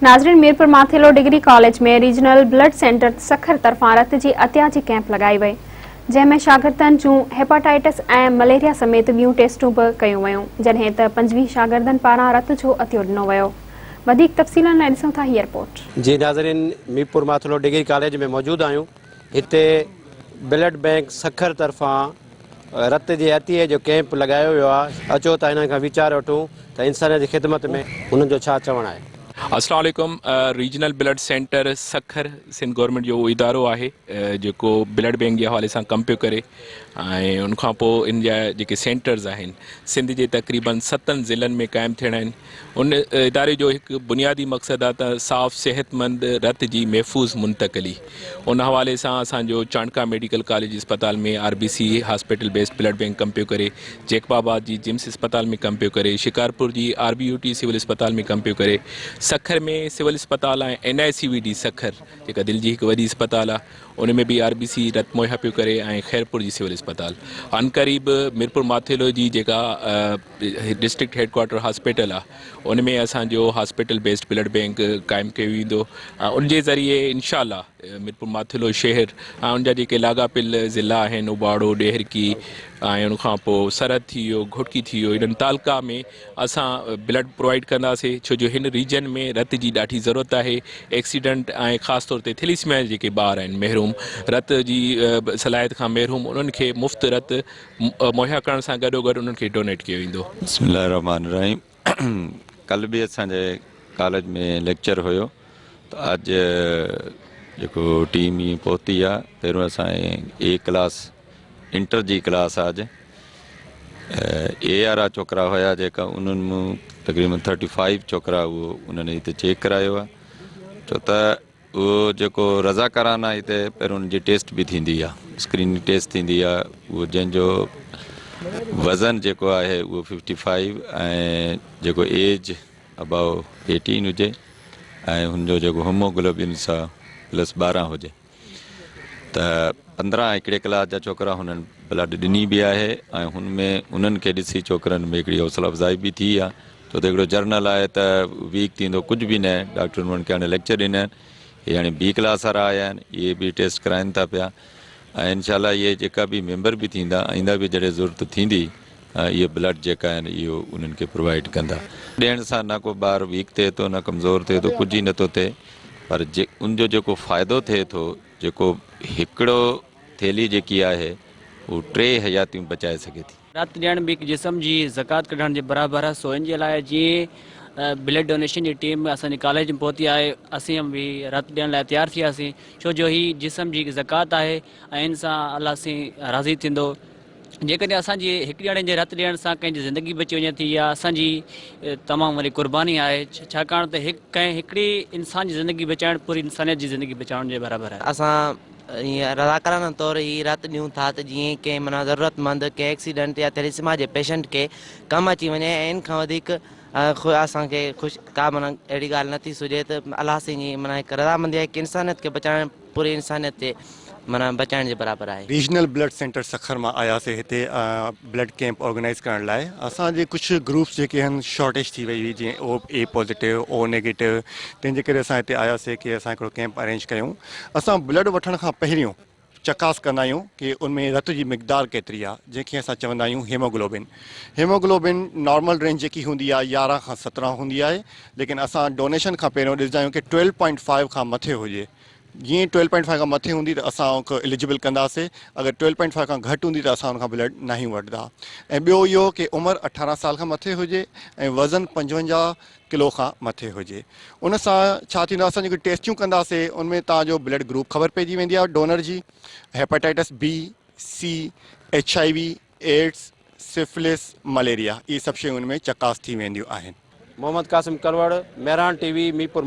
नाज़रीन, Mirpur Mathelo degree college में regional blood centre Sukkur तरफां रत जी अतिया जी कैंप लगाई वई, जंहिंमें शागिर्दनि जूं हेपाटाइटिस ऐं मलेरिया समेत ॿियूं टेस्टूं बि कयूं वयूं, जॾहिं त 25 शागिर्दनि पारां रत जो अतियो ॾिनो वियो। वधीक तफ़सीलनि लाइ ॾिसूं था हीअ रिपोर्ट। जी नाज़रीन, मीरपुर माथेलो डिग्री कॉलेज में मौजूद आहियूं। हिते ब्लड बैंक सखर तरफ़ां रत जे अतिए जो कैंप लगायो वियो आहे। अचो त हिन खां वीचार वठूं त इंसान जी ख़िदमत में हुननि जो छा चवणु आहे। अस्सलाम वालेकुम। Regional blood centre Sukkur Sindh government जो उहो इदारो आहे जेको ब्लड बैंक जे हवाले सां कमु पियो करे ऐं उनखां पोइ इन जा जेके सेंटर्स आहिनि सिंध जे तक़रीबन 7 ज़िलनि में क़ाइमु थियणा आहिनि। उन इदारे जो हिकु बुनियादी मक़सदु आहे त साफ़ सेहतमंद रत जी महफ़ूज़ मुंतक़ली। उन हवाले सां असांजो चाणका मेडिकल कॉलेज अस्पताल में RBC hospital based blood bank कमु पियो करे, जेकबाबाद जी जिम्स अस्पताल में कमु पियो करे, शिकारपुर जी RBUT सिविल अस्पताल में कमु पियो करे, सखर में सिविल अस्पताल ऐं NICVD सखर जेका दिलि जी हिकु वॾी अस्पताल आहे उन में बि RBC रत मुहैया पियो करे ऐं खैरपुर जी सिविल अस्पताल। अनक़रीब मीरपुर माथेलो जी जेका डिस्ट्रिक्ट हेडक्वार्टर हॉस्पिटल आहे उन में असांजो हॉस्पिटल बेस्ड ब्लड बैंक क़ाइमु कयो वेंदो। उन जे ज़रिए इंशाअल्लाह मीरपुर माथेलो शहर ऐं उन जा जेके लाॻापियल ज़िला आहिनि उबाड़ो, ॾेहरकी ऐं उनखां पोइ सरहद थी वियो, घुटकी थी वियो, इन्हनि तालुका में असां ब्लड प्रोवाइड कंदासीं, छो जो हिन रीजन में रत जी ॾाढी ज़रूरत आहे। एक्सीडेंट ऐं ख़ासि तौर ते थैलेसीमिया जा जेके ॿार आहिनि महरूम रत जी सलाहियत खां महरूम, उन्हनि खे मुफ़्त रत मुहैया करण सां गॾोगॾु उन्हनि खे डोनेट कयो वेंदो। बिस्मिल्लाहिर्रहमानिर्रहीम। कल भी असांजे कॉलेज में लेक्चर हुयो त अॼु जेको टीम ई पहुती आहे। पहिरियों असांजे A क्लास इंटर जी क्लास आहे। अॼु A वारा छोकिरा हुया जेका उन्हनि मूं तक़रीबन 35 छोकिरा उहो उन्हनि हिते चेक करायो आहे, छो त उहो जेको रज़ाकाराना हिते पहिरियों उनजी टेस्ट बि थींदी आहे, स्क्रीनिंग टेस्ट थींदी आहे। उहो जंहिंजो वज़न जेको आहे उहो 55 ऐं जेको एज अबाउ 18 हुजे ऐं हुनजो जेको होमोग्लोबिन सां +12 हुजे त 15 हिकिड़े क्लास जा छोकिरा हुननि ब्लड ॾिनी बि आहे ऐं हुनमें उन्हनि खे ॾिसी छोकिरनि में हिकिड़ी हौसला अफ़ज़ाई बि थी आहे। छो त हिकिड़ो जर्नल आहे त वीक थींदो कुझु बि न आहे, डॉक्टरनि उन्हनि खे हाणे लेक्चर ॾिना आहिनि। इहे हाणे B क्लास वारा आया आहिनि, इहे बि टेस्ट कराइनि था पिया ऐं इनशाला इहे जेका बि मेंबर बि थींदा आईंदा बि जॾहिं ज़रूरत थींदी इहे ब्लड जेका आहिनि इहो उन्हनि खे प्रोवाइड कंदा। ॾियण सां न को ॿार वीक थिए थो, न कमज़ोर थिए थो, कुझु ई नथो थिए, पर उनजो जेको फ़ाइदो थिए थो, जेको हिकिड़ो थैली जेकी आहे उहो 3 हयातियूं बचाए सघे थी। रत ॾियण बि जिस्म जी ज़कात कढण जे बराबरि आहे। सो इन जे लाइ जीअं ब्लड डोनेशन जी टीम असांजे कॉलेज में पहुती आहे, असीं बि रत ॾियण लाइ तयारु थी वियासीं, छो जो हीअ जिस्म जी ज़कात आहे ऐं इन सां अलाह सां राज़ी थींदो। जेकॾहिं असांजी हिकिड़े ॼणे जे रत ॾियण सां कंहिंजी ज़िंदगी बची वञे थी, इहा असांजी तमामु वॾी क़ुर्बानी आहे, छाकाणि त हिकिड़ी इंसान जी ज़िंदगी बचाइणु पूरी इंसानियत जी ज़िंदगी बचाइण जे बराबरि आहे। असां ईअं रज़ाकाराना तौर ही रत ॾियूं था त जीअं कंहिं माना ज़रूरतमंद कंहिं एक्सीडेंट या थैलेसीमिया जे पेशेंट खे कमु अची वञे ऐं इन खां वधीक असांखे ख़ुशि का माना अहिड़ी ॻाल्हि न थी सुझे त अलाह सां जी माना हिकु रज़ामंदी आहे कि इंसानियत खे बचाइण पूरी इंसानियत ते माना बचाइण जे बराबरि आहे। रीजनल ब्लड सेंटर सखर मां आयासीं हिते ब्लड कैंप ऑर्गेनाइज़ करण लाइ। असांजे कुझु ग्रुप्स जेके आहिनि शॉर्टेज थी वई हुई, जीअं A पॉज़िटिव O नेगेटिव, तंहिंजे करे असां हिते आयासीं कि असां हिकिड़ो कैंप अरेंज कयूं। असां ब्लड वठण खां पहिरियों चकास कंदा आहियूं कि उनमें रत जी मिक़दार केतिरी आहे, जंहिंखे असां चवंदा आहियूं हेमोग्लोबिन। हेमोग्लोबिन नॉर्मल रेंज जेकी हूंदी आहे 11 खां 17 हूंदी आहे, लेकिन असां डोनेशन खां पहिरियों ॾिसंदा आहियूं कि 12.5 खां मथे हुजे। जीअं 12.5 खां मथे हूंदी त असां उनखे एलिजिबल कंदासीं, अगरि 12.5 खां घटि हूंदी त असां उनखां ब्लड न ई वठंदा। ऐं ॿियो इहो कि उमिरि 18 साल खां मथे हुजे ऐं वज़न 55 किलो खां मथे हुजे। उन सां छा थींदो आहे, असां जेके टेस्टियूं कंदासीं उनमें तव्हांजो ब्लड ग्रुप ख़बर पइजी वेंदी आहे डोनर जी, hepatitis B, C, HIV, AIDS, syphilis, malaria, इहे सभु शयूं उनमें चकास थी वेंदियूं आहिनि। मोहम्मद कासिम करवड़, मेहरान TV, मीरपुर।